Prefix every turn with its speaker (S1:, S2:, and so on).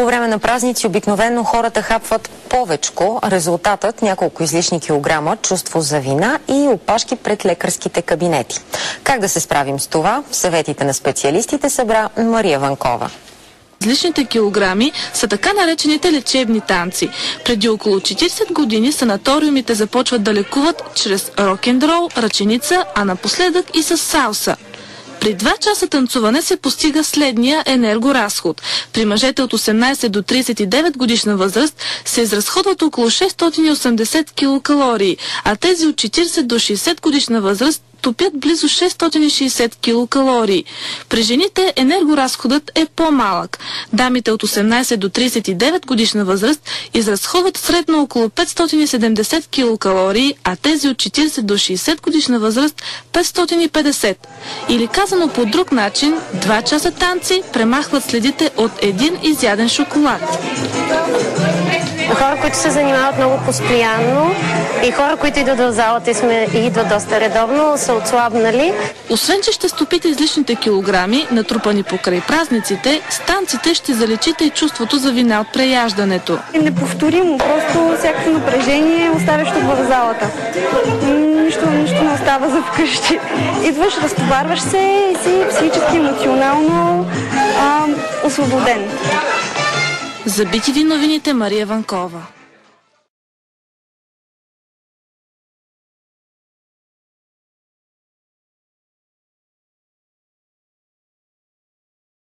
S1: По време на празници обикновено хората хапват повечко. Резултатът – няколко излишни килограма, чувство за вина и опашки пред лекарските кабинети. Как да се справим с това? Съветите на специалистите събра Мария Ванкова.
S2: Излишните килограми са така наречените лечебни танци. Преди около 40 години санаториумите започват да лекуват чрез рок-н-рол, ръченица, а напоследък и с салса. При 2 часа танцуване се постига следния енергоразход. При мъжете от 18 до 39 годишна възраст се изразходват около 680 килокалории, а тези от 40 до 60 годишна възраст топят близо 660 килокалории. При жените енергоразходът е по-малък. Дамите от 18 до 39 годишна възраст изразходват средно около 570 килокалории, а тези от 40 до 60 годишна възраст 550. Или казано по друг начин, 2 часа танци премахват следите от един изяден шоколад.
S3: Хора, които се занимават много постоянно и хора, които идват в залата и идват доста редовно, са отслабнали.
S2: Освен, че ще стопите излишните килограми, натрупани покрай празниците, с танците ще залечите и чувството за вина от преяждането.
S4: Неповторимо, просто всякакво напрежение оставяш тук в залата. Нищо не остава за вкъщи. Идваш, разтоварваш се и си психически, емоционално освободен.
S2: За BTV новините Мария Ванкова.